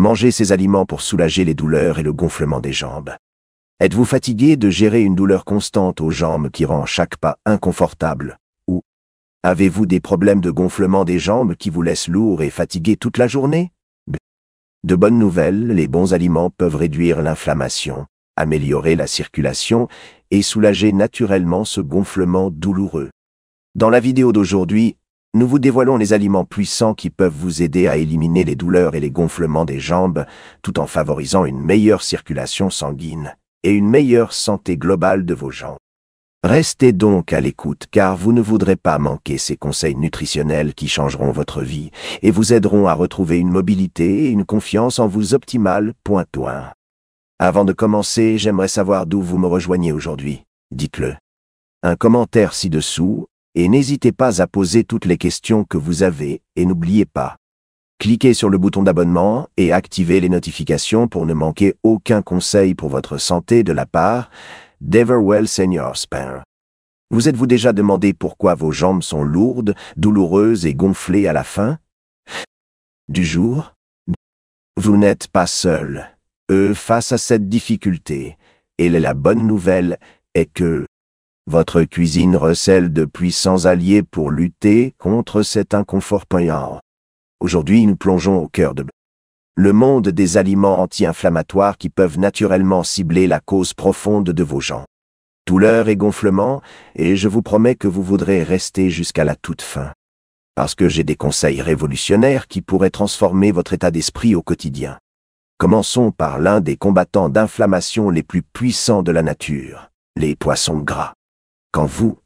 Mangez ces aliments pour soulager les douleurs et le gonflement des jambes. Êtes-vous fatigué de gérer une douleur constante aux jambes qui rend chaque pas inconfortable? Ou avez-vous des problèmes de gonflement des jambes qui vous laissent lourd et fatigué toute la journée? De bonnes nouvelles, les bons aliments peuvent réduire l'inflammation, améliorer la circulation et soulager naturellement ce gonflement douloureux. Dans la vidéo d'aujourd'hui, nous vous dévoilons les aliments puissants qui peuvent vous aider à éliminer les douleurs et les gonflements des jambes, tout en favorisant une meilleure circulation sanguine et une meilleure santé globale de vos jambes. Restez donc à l'écoute car vous ne voudrez pas manquer ces conseils nutritionnels qui changeront votre vie et vous aideront à retrouver une mobilité et une confiance en vous optimale. Avant de commencer, j'aimerais savoir d'où vous me rejoignez aujourd'hui. Dites-le. Un commentaire ci-dessous et n'hésitez pas à poser toutes les questions que vous avez et n'oubliez pas. Cliquez sur le bouton d'abonnement et activez les notifications pour ne manquer aucun conseil pour votre santé de la part d'Everwell Senior Spa. Vous êtes-vous déjà demandé pourquoi vos jambes sont lourdes, douloureuses et gonflées à la fin du jour? Vous n'êtes pas seul. Face à cette difficulté, et la bonne nouvelle est que votre cuisine recèle de puissants alliés pour lutter contre cet inconfort. Aujourd'hui, nous plongeons au cœur de le monde des aliments anti-inflammatoires qui peuvent naturellement cibler la cause profonde de vos jambes. Douleur et gonflement, et je vous promets que vous voudrez rester jusqu'à la toute fin. Parce que j'ai des conseils révolutionnaires qui pourraient transformer votre état d'esprit au quotidien. Commençons par l'un des combattants d'inflammation les plus puissants de la nature, les poissons gras. Quand vous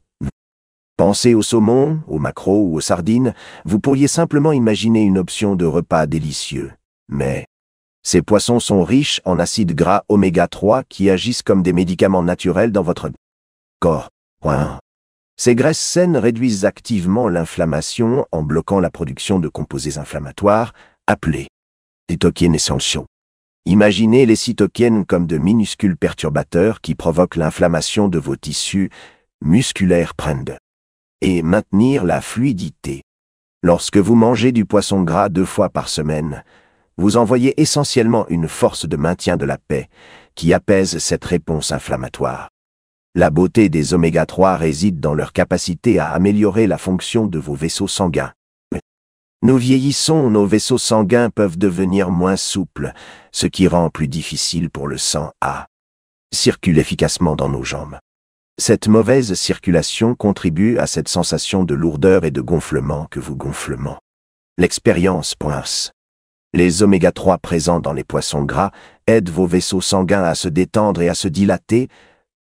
pensez au saumon, au maquereau ou aux sardines, vous pourriez simplement imaginer une option de repas délicieux. Mais ces poissons sont riches en acides gras oméga 3 qui agissent comme des médicaments naturels dans votre corps. Ces graisses saines réduisent activement l'inflammation en bloquant la production de composés inflammatoires appelés cytokines essentiaux. Imaginez les cytokines comme de minuscules perturbateurs qui provoquent l'inflammation de vos tissus musculaires et maintenir la fluidité. Lorsque vous mangez du poisson gras 2 fois par semaine, vous envoyez essentiellement une force de maintien de la paix qui apaise cette réponse inflammatoire. La beauté des oméga 3 réside dans leur capacité à améliorer la fonction de vos vaisseaux sanguins. Nous vieillissons, nos vaisseaux sanguins peuvent devenir moins souples, ce qui rend plus difficile pour le sang à circuler efficacement dans nos jambes. Cette mauvaise circulation contribue à cette sensation de lourdeur et de gonflement que vous gonflement. L'expérience. Les oméga 3 présents dans les poissons gras aident vos vaisseaux sanguins à se détendre et à se dilater,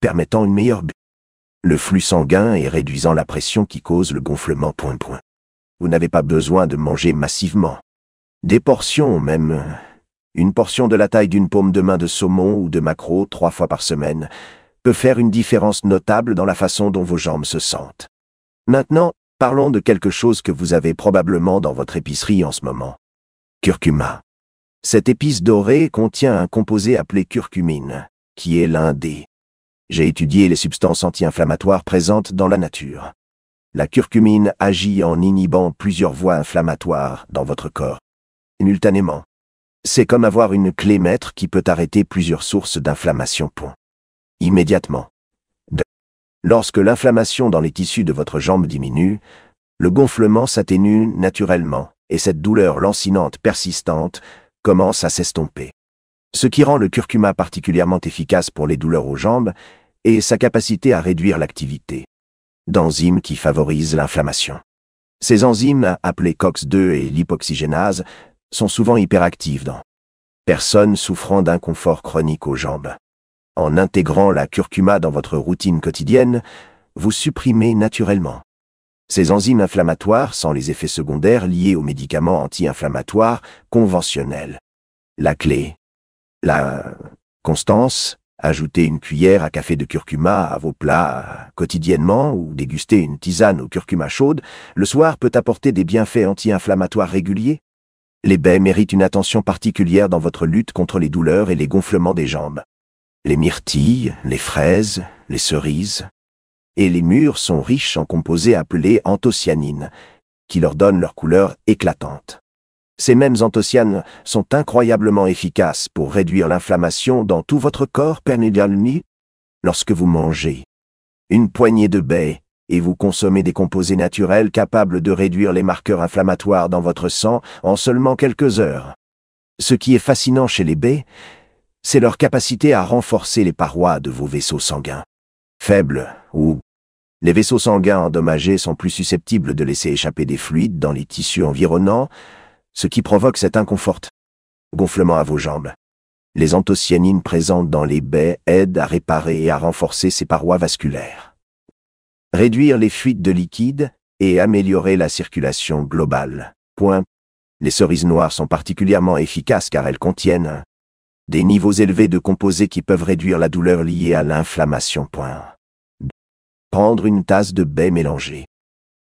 permettant une meilleure le flux sanguin et réduisant la pression qui cause le gonflement. Vous n'avez pas besoin de manger massivement. Des portions, même une portion de la taille d'une paume de main de saumon ou de maquereau 3 fois par semaine, peut faire une différence notable dans la façon dont vos jambes se sentent. Maintenant, parlons de quelque chose que vous avez probablement dans votre épicerie en ce moment. Curcuma. Cette épice dorée contient un composé appelé curcumine, qui est l'un des. J'ai étudié les substances anti-inflammatoires présentes dans la nature. La curcumine agit en inhibant plusieurs voies inflammatoires dans votre corps, simultanément. C'est comme avoir une clé maître qui peut arrêter plusieurs sources d'inflammation. Immédiatement. Lorsque l'inflammation dans les tissus de votre jambe diminue, le gonflement s'atténue naturellement et cette douleur lancinante persistante commence à s'estomper. Ce qui rend le curcuma particulièrement efficace pour les douleurs aux jambes est sa capacité à réduire l'activité d'enzymes qui favorisent l'inflammation. Ces enzymes, appelées COX-2 et l'hypoxygénase, sont souvent hyperactives dans personnes souffrant d'inconfort chronique aux jambes. En intégrant la curcuma dans votre routine quotidienne, vous supprimez naturellement ces enzymes inflammatoires sans les effets secondaires liés aux médicaments anti-inflammatoires conventionnels. La clé. La constance. Ajoutez une cuillère à café de curcuma à vos plats quotidiennement ou déguster une tisane au curcuma chaude le soir peut apporter des bienfaits anti-inflammatoires réguliers. Les baies méritent une attention particulière dans votre lutte contre les douleurs et les gonflements des jambes. Les myrtilles, les fraises, les cerises et les mûres sont riches en composés appelés anthocyanines, qui leur donnent leur couleur éclatante. Ces mêmes anthocyanes sont incroyablement efficaces pour réduire l'inflammation dans tout votre corps permédial. Lorsque vous mangez une poignée de baies et vous consommez des composés naturels capables de réduire les marqueurs inflammatoires dans votre sang en seulement quelques heures. Ce qui est fascinant chez les baies, c'est leur capacité à renforcer les parois de vos vaisseaux sanguins. Faibles ou les vaisseaux sanguins endommagés sont plus susceptibles de laisser échapper des fluides dans les tissus environnants, ce qui provoque cet inconfort. Gonflement à vos jambes. Les anthocyanines présentes dans les baies aident à réparer et à renforcer ces parois vasculaires. Réduire les fuites de liquide et améliorer la circulation globale. Les cerises noires sont particulièrement efficaces car elles contiennent des niveaux élevés de composés qui peuvent réduire la douleur liée à l'inflammation. Prendre une tasse de baies mélangées.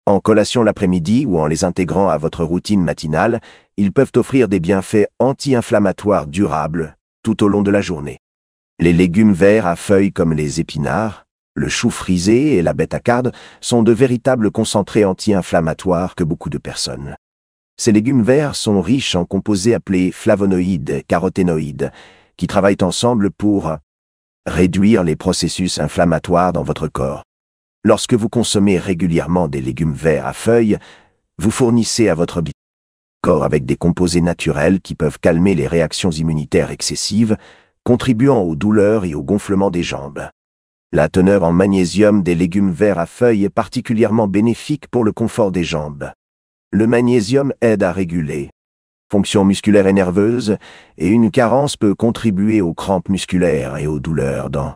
En collation l'après-midi ou en les intégrant à votre routine matinale, ils peuvent offrir des bienfaits anti-inflammatoires durables tout au long de la journée. Les légumes verts à feuilles comme les épinards, le chou frisé et la bettercarde sont de véritables concentrés anti-inflammatoires que beaucoup de personnes. Ces légumes verts sont riches en composés appelés flavonoïdes et caroténoïdes, qui travaillent ensemble pour réduire les processus inflammatoires dans votre corps. Lorsque vous consommez régulièrement des légumes verts à feuilles, vous fournissez à votre corps avec des composés naturels qui peuvent calmer les réactions immunitaires excessives, contribuant aux douleurs et au gonflement des jambes. La teneur en magnésium des légumes verts à feuilles est particulièrement bénéfique pour le confort des jambes. Le magnésium aide à réguler fonction musculaire et nerveuse, et une carence peut contribuer aux crampes musculaires et aux douleurs dans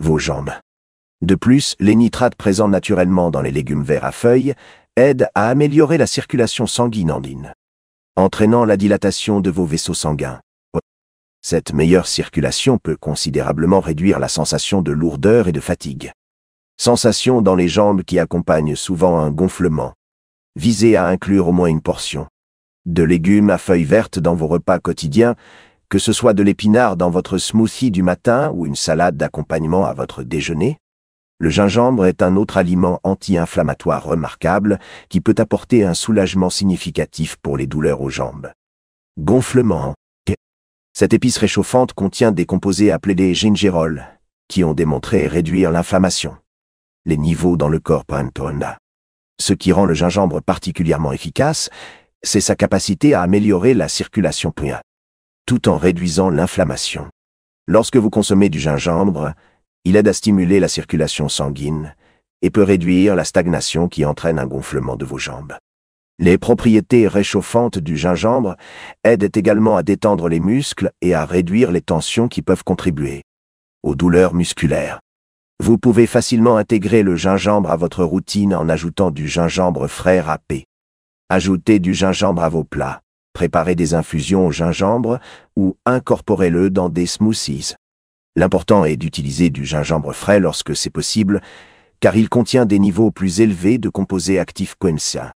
vos jambes. De plus, les nitrates présents naturellement dans les légumes verts à feuilles aident à améliorer la circulation sanguine, entraînant la dilatation de vos vaisseaux sanguins. Cette meilleure circulation peut considérablement réduire la sensation de lourdeur et de fatigue. Sensation dans les jambes qui accompagnent souvent un gonflement. Visez à inclure au moins une portion de légumes à feuilles vertes dans vos repas quotidiens, que ce soit de l'épinard dans votre smoothie du matin ou une salade d'accompagnement à votre déjeuner. Le gingembre est un autre aliment anti-inflammatoire remarquable qui peut apporter un soulagement significatif pour les douleurs aux jambes. Gonflement. Cette épice réchauffante contient des composés appelés des gingerol, qui ont démontré réduire l'inflammation. Les niveaux dans le corps. Ce qui rend le gingembre particulièrement efficace, c'est sa capacité à améliorer la circulation tout en réduisant l'inflammation. Lorsque vous consommez du gingembre, il aide à stimuler la circulation sanguine et peut réduire la stagnation qui entraîne un gonflement de vos jambes. Les propriétés réchauffantes du gingembre aident également à détendre les muscles et à réduire les tensions qui peuvent contribuer aux douleurs musculaires. Vous pouvez facilement intégrer le gingembre à votre routine en ajoutant du gingembre frais râpé. Ajoutez du gingembre à vos plats, préparez des infusions au gingembre ou incorporez-le dans des smoothies. L'important est d'utiliser du gingembre frais lorsque c'est possible, car il contient des niveaux plus élevés de composés actifs quinsa.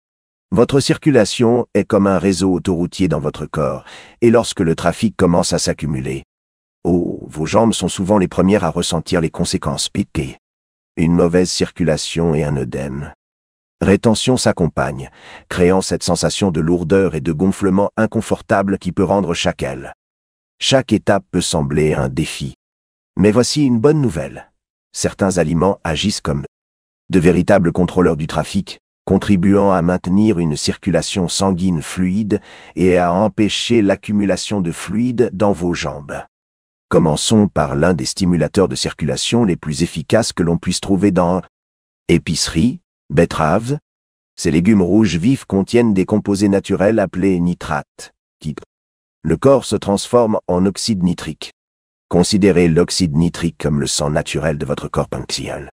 Votre circulation est comme un réseau autoroutier dans votre corps, et lorsque le trafic commence à s'accumuler, vos jambes sont souvent les premières à ressentir les conséquences piquées. Une mauvaise circulation et un œdème. Rétention s'accompagne, créant cette sensation de lourdeur et de gonflement inconfortable qui peut rendre chaque étape peut sembler un défi. Mais voici une bonne nouvelle. Certains aliments agissent comme de véritables contrôleurs du trafic, contribuant à maintenir une circulation sanguine fluide et à empêcher l'accumulation de fluide dans vos jambes. Commençons par l'un des stimulateurs de circulation les plus efficaces que l'on puisse trouver dans épicerie, betteraves. Ces légumes rouges vifs contiennent des composés naturels appelés nitrates, qui le corps se transforme en oxyde nitrique. Considérez l'oxyde nitrique comme le sang naturel de votre corps axial.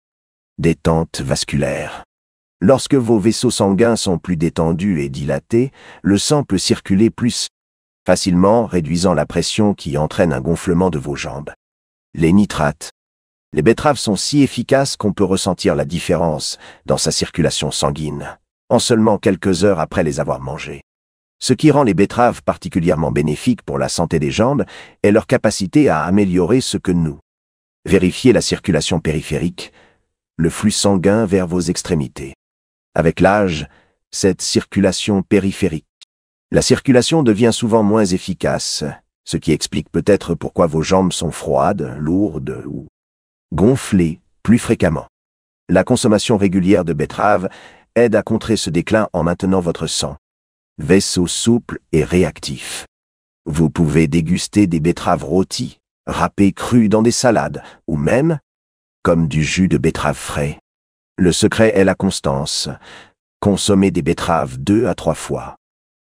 Détente vasculaire. Lorsque vos vaisseaux sanguins sont plus détendus et dilatés, le sang peut circuler plus facilement, réduisant la pression qui entraîne un gonflement de vos jambes. Les nitrates. Les betteraves sont si efficaces qu'on peut ressentir la différence dans sa circulation sanguine, en seulement quelques heures après les avoir mangées. Ce qui rend les betteraves particulièrement bénéfiques pour la santé des jambes est leur capacité à améliorer ce que nous vérifiez la circulation périphérique, le flux sanguin vers vos extrémités. Avec l'âge, cette circulation périphérique La circulation devient souvent moins efficace, ce qui explique peut-être pourquoi vos jambes sont froides, lourdes ou gonflées plus fréquemment. La consommation régulière de betteraves aide à contrer ce déclin en maintenant votre sang, vaisseau souple et réactif. Vous pouvez déguster des betteraves rôties, râpées crues dans des salades, ou même comme du jus de betterave frais. Le secret est la constance. Consommez des betteraves 2 à 3 fois.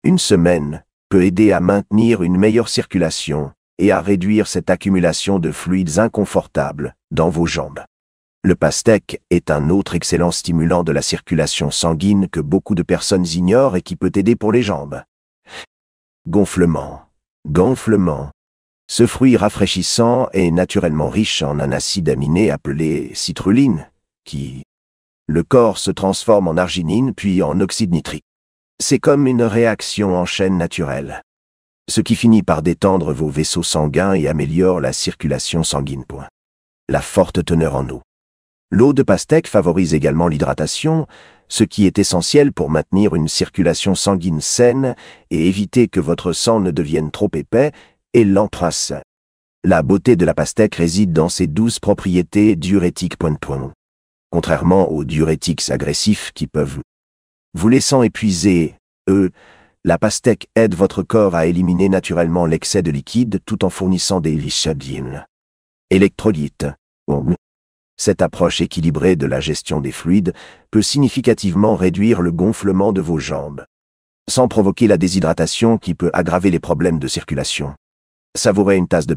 Une semaine peut aider à maintenir une meilleure circulation et à réduire cette accumulation de fluides inconfortables dans vos jambes. Le pastèque est un autre excellent stimulant de la circulation sanguine que beaucoup de personnes ignorent et qui peut aider pour les jambes. Gonflement. Gonflement. Ce fruit rafraîchissant est naturellement riche en un acide aminé appelé citrulline, qui le corps se transforme en arginine puis en oxyde nitrique. C'est comme une réaction en chaîne naturelle, ce qui finit par détendre vos vaisseaux sanguins et améliore la circulation sanguine. La forte teneur en eau. L'eau de pastèque favorise également l'hydratation, ce qui est essentiel pour maintenir une circulation sanguine saine et éviter que votre sang ne devienne trop épais et l'embrasse. La beauté de la pastèque réside dans ses douces propriétés diurétiques. Contrairement aux diurétiques agressifs qui peuvent vous laissant épuiser, la pastèque aide votre corps à éliminer naturellement l'excès de liquide tout en fournissant des électrolytes. Cette approche équilibrée de la gestion des fluides peut significativement réduire le gonflement de vos jambes, sans provoquer la déshydratation qui peut aggraver les problèmes de circulation. Savourez une tasse de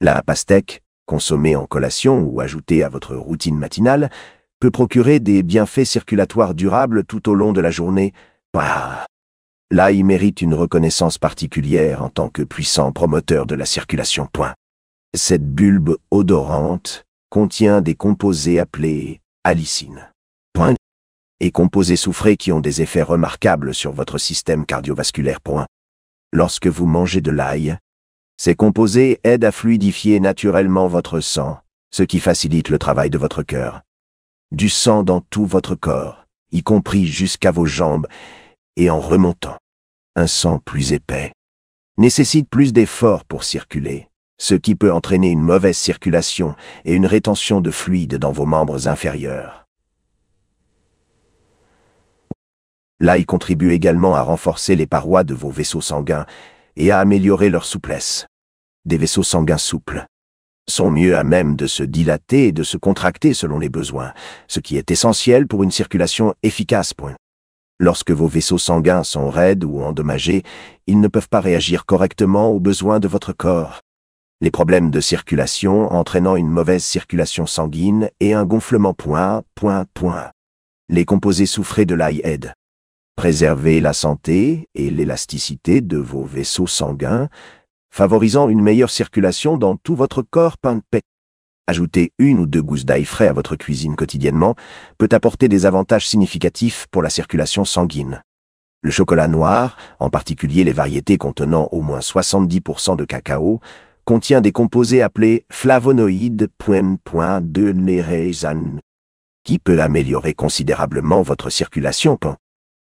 la pastèque, consommée en collation ou ajoutée à votre routine matinale, peut procurer des bienfaits circulatoires durables tout au long de la journée. L'ail mérite une reconnaissance particulière en tant que puissant promoteur de la circulation. Cette bulbe odorante contient des composés appelés allicines et composés soufrés qui ont des effets remarquables sur votre système cardiovasculaire. Lorsque vous mangez de l'ail, ces composés aident à fluidifier naturellement votre sang, ce qui facilite le travail de votre cœur. Du sang dans tout votre corps, y compris jusqu'à vos jambes, et en remontant. Un sang plus épais nécessite plus d'efforts pour circuler, ce qui peut entraîner une mauvaise circulation et une rétention de fluide dans vos membres inférieurs. L'ail contribue également à renforcer les parois de vos vaisseaux sanguins et à améliorer leur souplesse. Des vaisseaux sanguins souples sont mieux à même de se dilater et de se contracter selon les besoins, ce qui est essentiel pour une circulation efficace. Lorsque vos vaisseaux sanguins sont raides ou endommagés, ils ne peuvent pas réagir correctement aux besoins de votre corps. Les problèmes de circulation entraînant une mauvaise circulation sanguine et un gonflement. Les composés soufrés de l'ail aident. Préservez la santé et l'élasticité de vos vaisseaux sanguins, favorisant une meilleure circulation dans tout votre corps. Ajouter 1 ou 2 gousses d'ail frais à votre cuisine quotidiennement peut apporter des avantages significatifs pour la circulation sanguine. Le chocolat noir, en particulier les variétés contenant au moins 70% de cacao, contient des composés appelés flavonoïdes. Qui peut améliorer considérablement votre circulation.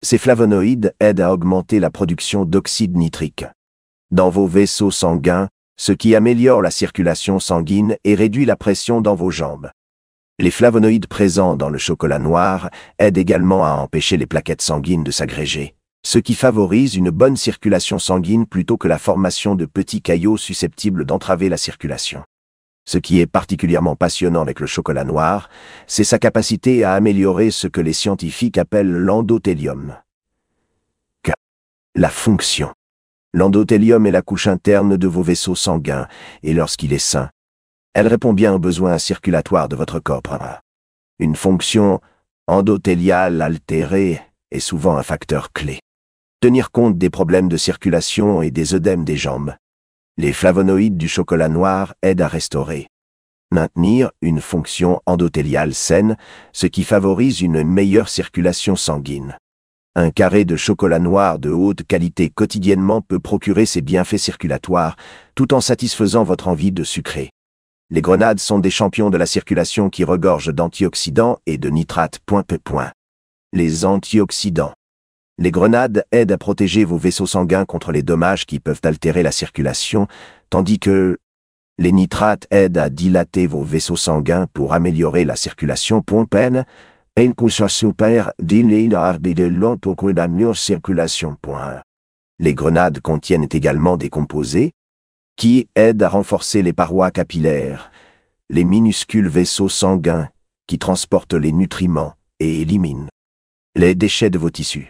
Ces flavonoïdes aident à augmenter la production d'oxyde nitrique dans vos vaisseaux sanguins, ce qui améliore la circulation sanguine et réduit la pression dans vos jambes. Les flavonoïdes présents dans le chocolat noir aident également à empêcher les plaquettes sanguines de s'agréger, ce qui favorise une bonne circulation sanguine plutôt que la formation de petits caillots susceptibles d'entraver la circulation. Ce qui est particulièrement passionnant avec le chocolat noir, c'est sa capacité à améliorer ce que les scientifiques appellent l'endothélium. La fonction. L'endothélium est la couche interne de vos vaisseaux sanguins, et lorsqu'il est sain, elle répond bien aux besoins circulatoires de votre corps. Une fonction endothéliale altérée est souvent un facteur clé. Tenir compte des problèmes de circulation et des œdèmes des jambes. Les flavonoïdes du chocolat noir aident à restaurer, maintenir une fonction endothéliale saine, ce qui favorise une meilleure circulation sanguine. Un carré de chocolat noir de haute qualité quotidiennement peut procurer ces bienfaits circulatoires, tout en satisfaisant votre envie de sucrer. Les grenades sont des champions de la circulation qui regorgent d'antioxydants et de nitrates. Les antioxydants Les grenades aident à protéger vos vaisseaux sanguins contre les dommages qui peuvent altérer la circulation, tandis que les nitrates aident à dilater vos vaisseaux sanguins pour améliorer la circulation. Peine, une couche super dilée de l'autre pour la meilleure circulation. Les grenades contiennent également des composés qui aident à renforcer les parois capillaires, les minuscules vaisseaux sanguins qui transportent les nutriments et éliminent les déchets de vos tissus.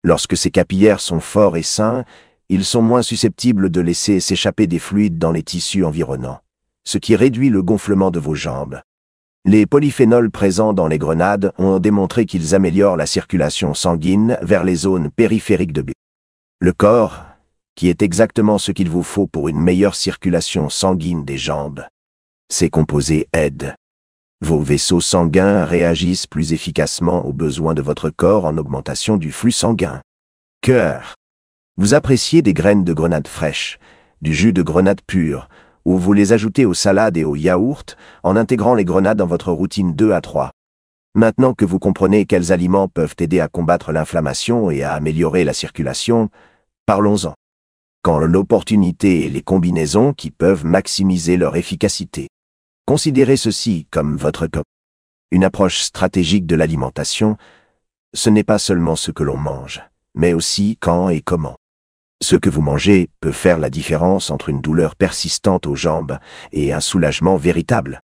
Lorsque ces capillaires sont forts et sains, ils sont moins susceptibles de laisser s'échapper des fluides dans les tissus environnants, ce qui réduit le gonflement de vos jambes. Les polyphénols présents dans les grenades ont démontré qu'ils améliorent la circulation sanguine vers les zones périphériques de le corps, qui est exactement ce qu'il vous faut pour une meilleure circulation sanguine des jambes. Ces composés aident. Vos vaisseaux sanguins réagissent plus efficacement aux besoins de votre corps en augmentation du flux sanguin. Cœur. Vous appréciez des graines de grenade fraîches, du jus de grenade pur, ou vous les ajoutez aux salades et aux yaourts en intégrant les grenades dans votre routine 2 à 3. Maintenant que vous comprenez quels aliments peuvent aider à combattre l'inflammation et à améliorer la circulation, parlons-en. Quand l'opportunité et les combinaisons qui peuvent maximiser leur efficacité. Considérez ceci comme votre COP. Une approche stratégique de l'alimentation, ce n'est pas seulement ce que l'on mange, mais aussi quand et comment. Ce que vous mangez peut faire la différence entre une douleur persistante aux jambes et un soulagement véritable.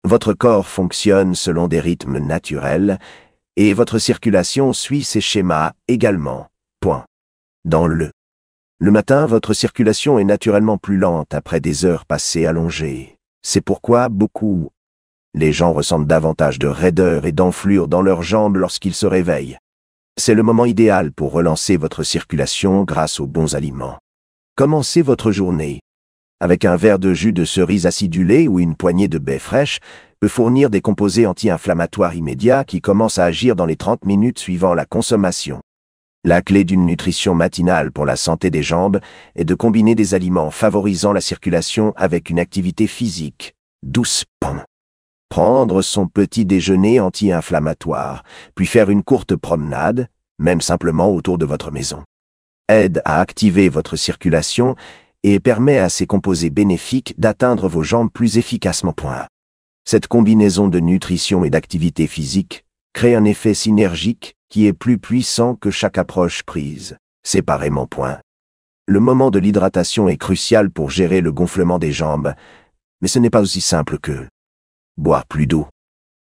Votre corps fonctionne selon des rythmes naturels et votre circulation suit ces schémas également. Dans le matin, votre circulation est naturellement plus lente après des heures passées allongées. C'est pourquoi les gens ressentent davantage de raideur et d'enflure dans leurs jambes lorsqu'ils se réveillent. C'est le moment idéal pour relancer votre circulation grâce aux bons aliments. Commencez votre journée avec un verre de jus de cerise acidulé ou une poignée de baies fraîches peut fournir des composés anti-inflammatoires immédiats qui commencent à agir dans les 30 minutes suivant la consommation. La clé d'une nutrition matinale pour la santé des jambes est de combiner des aliments favorisant la circulation avec une activité physique douce. Prendre son petit déjeuner anti-inflammatoire, puis faire une courte promenade, même simplement autour de votre maison, aide à activer votre circulation et permet à ces composés bénéfiques d'atteindre vos jambes plus efficacement. Cette combinaison de nutrition et d'activité physique crée un effet synergique qui est plus puissant que chaque approche prise séparément. Le moment de l'hydratation est crucial pour gérer le gonflement des jambes, mais ce n'est pas aussi simple que boire plus d'eau.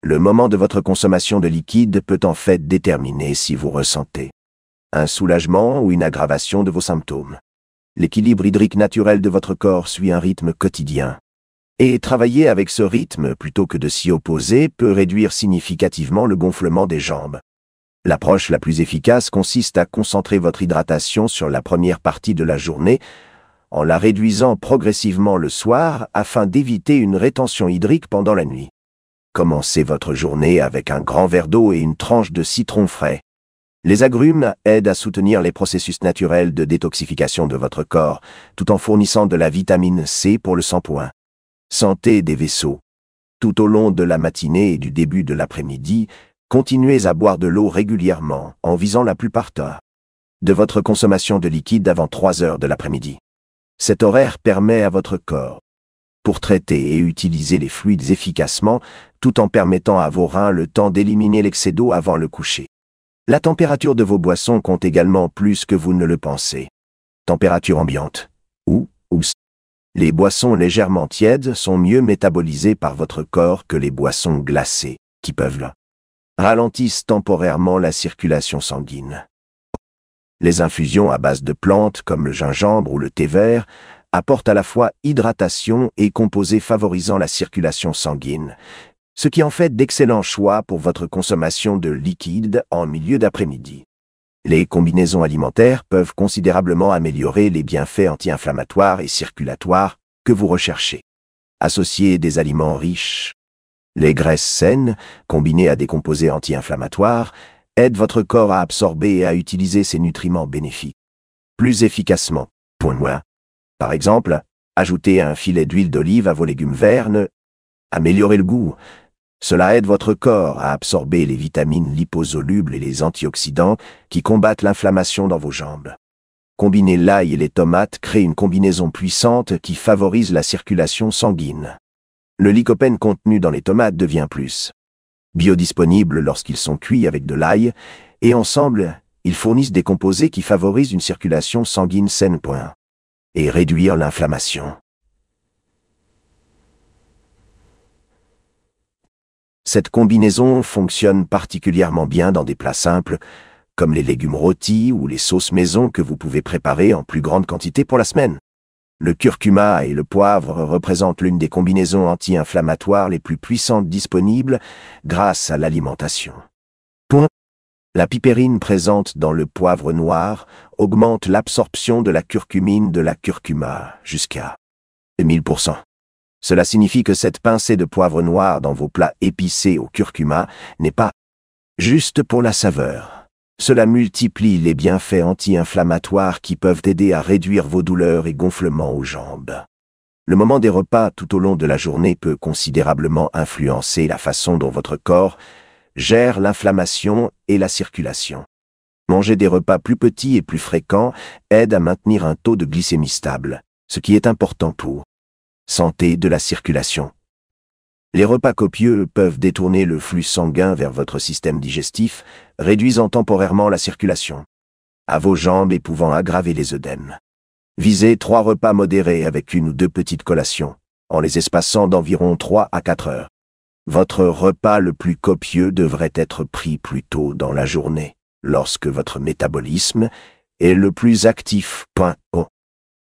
Le moment de votre consommation de liquide peut en fait déterminer si vous ressentez un soulagement ou une aggravation de vos symptômes. L'équilibre hydrique naturel de votre corps suit un rythme quotidien. Et travailler avec ce rythme plutôt que de s'y opposer peut réduire significativement le gonflement des jambes. L'approche la plus efficace consiste à concentrer votre hydratation sur la première partie de la journée en la réduisant progressivement le soir afin d'éviter une rétention hydrique pendant la nuit. Commencez votre journée avec un grand verre d'eau et une tranche de citron frais. Les agrumes aident à soutenir les processus naturels de détoxification de votre corps tout en fournissant de la vitamine C pour le sang. Santé des vaisseaux. Tout au long de la matinée et du début de l'après-midi, continuez à boire de l'eau régulièrement en visant la plupart de votre consommation de liquide avant 3 heures de l'après-midi. Cet horaire permet à votre corps pour traiter et utiliser les fluides efficacement tout en permettant à vos reins le temps d'éliminer l'excès d'eau avant le coucher. La température de vos boissons compte également plus que vous ne le pensez. Température ambiante ou les boissons légèrement tièdes sont mieux métabolisées par votre corps que les boissons glacées, qui peuvent ralentissent temporairement la circulation sanguine. Les infusions à base de plantes comme le gingembre ou le thé vert apportent à la fois hydratation et composés favorisant la circulation sanguine, ce qui en fait d'excellents choix pour votre consommation de liquide en milieu d'après-midi. Les combinaisons alimentaires peuvent considérablement améliorer les bienfaits anti-inflammatoires et circulatoires que vous recherchez. Associez des aliments riches. Les graisses saines, combinées à des composés anti-inflammatoires, aident votre corps à absorber et à utiliser ces nutriments bénéfiques plus efficacement. Par exemple, ajoutez un filet d'huile d'olive à vos légumes verts, améliorer le goût. Cela aide votre corps à absorber les vitamines liposolubles et les antioxydants qui combattent l'inflammation dans vos jambes. Combiner l'ail et les tomates crée une combinaison puissante qui favorise la circulation sanguine. Le lycopène contenu dans les tomates devient plus biodisponible lorsqu'ils sont cuits avec de l'ail, et ensemble, ils fournissent des composés qui favorisent une circulation sanguine saine. Et réduire l'inflammation. Cette combinaison fonctionne particulièrement bien dans des plats simples, comme les légumes rôtis ou les sauces maison que vous pouvez préparer en plus grande quantité pour la semaine. Le curcuma et le poivre représentent l'une des combinaisons anti-inflammatoires les plus puissantes disponibles grâce à l'alimentation. La pipérine présente dans le poivre noir augmente l'absorption de la curcumine de la curcuma jusqu'à 1000%. Cela signifie que cette pincée de poivre noir dans vos plats épicés au curcuma n'est pas juste pour la saveur. Cela multiplie les bienfaits anti-inflammatoires qui peuvent aider à réduire vos douleurs et gonflements aux jambes. Le moment des repas tout au long de la journée peut considérablement influencer la façon dont votre corps gère l'inflammation et la circulation. Manger des repas plus petits et plus fréquents aide à maintenir un taux de glycémie stable, ce qui est important pour santé de la circulation. Les repas copieux peuvent détourner le flux sanguin vers votre système digestif, réduisant temporairement la circulation à vos jambes et pouvant aggraver les œdèmes. Visez 3 repas modérés avec 1 ou 2 petites collations, en les espaçant d'environ 3 à 4 heures. Votre repas le plus copieux devrait être pris plus tôt dans la journée, lorsque votre métabolisme est le plus actif.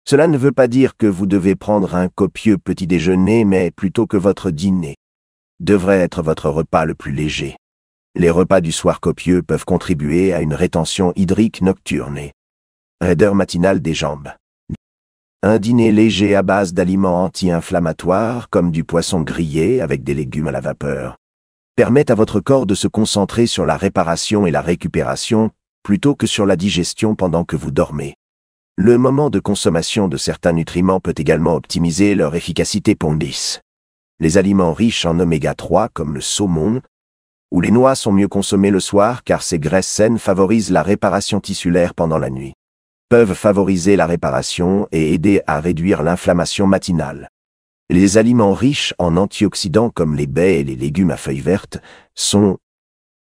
Cela ne veut pas dire que vous devez prendre un copieux petit déjeuner, mais plutôt que votre dîner devrait être votre repas le plus léger. Les repas du soir copieux peuvent contribuer à une rétention hydrique nocturne et raideur matinale des jambes. Un dîner léger à base d'aliments anti-inflammatoires, comme du poisson grillé avec des légumes à la vapeur, permet à votre corps de se concentrer sur la réparation et la récupération plutôt que sur la digestion pendant que vous dormez. Le moment de consommation de certains nutriments peut également optimiser leur efficacité. 10. Les aliments riches en oméga 3 comme le saumon ou les noix sont mieux consommés le soir car ces graisses saines favorisent la réparation tissulaire pendant la nuit, peuvent favoriser la réparation et aider à réduire l'inflammation matinale. Les aliments riches en antioxydants comme les baies et les légumes à feuilles vertes sont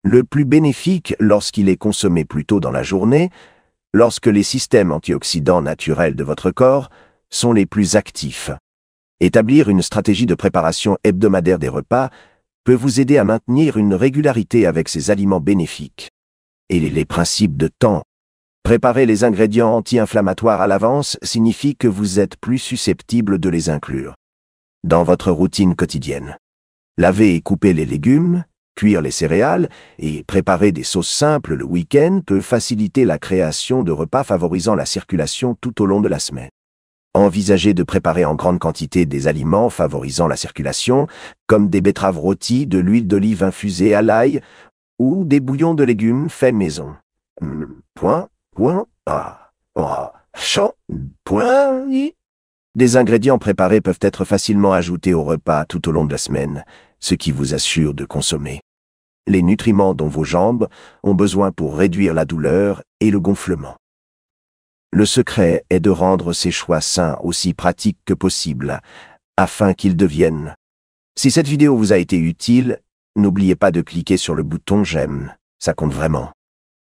le plus bénéfiques lorsqu'il est consommé plus tôt dans la journée, lorsque les systèmes antioxydants naturels de votre corps sont les plus actifs. Établir une stratégie de préparation hebdomadaire des repas peut vous aider à maintenir une régularité avec ces aliments bénéfiques. Et les principes de temps. Préparer les ingrédients anti-inflammatoires à l'avance signifie que vous êtes plus susceptible de les inclure dans votre routine quotidienne. Laver et couper les légumes, cuire les céréales et préparer des sauces simples le week-end peut faciliter la création de repas favorisant la circulation tout au long de la semaine. Envisagez de préparer en grande quantité des aliments favorisant la circulation, comme des betteraves rôties, de l'huile d'olive infusée à l'ail ou des bouillons de légumes faits maison. Des ingrédients préparés peuvent être facilement ajoutés au repas tout au long de la semaine, ce qui vous assure de consommer les nutriments dont vos jambes ont besoin pour réduire la douleur et le gonflement. Le secret est de rendre ces choix sains aussi pratiques que possible, afin qu'ils deviennent. Si cette vidéo vous a été utile, n'oubliez pas de cliquer sur le bouton j'aime, ça compte vraiment.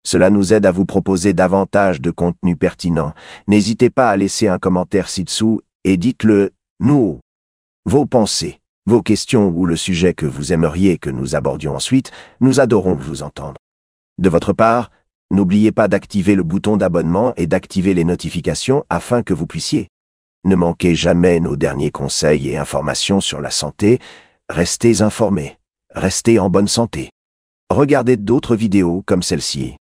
Cela nous aide à vous proposer davantage de contenu pertinent. N'hésitez pas à laisser un commentaire ci-dessous et dites-le nous. Vos pensées, vos questions ou le sujet que vous aimeriez que nous abordions ensuite, nous adorons vous entendre. De votre part, n'oubliez pas d'activer le bouton d'abonnement et d'activer les notifications afin que vous puissiez ne manquer jamais nos derniers conseils et informations sur la santé. Restez informés, restez en bonne santé. Regardez d'autres vidéos comme celle-ci.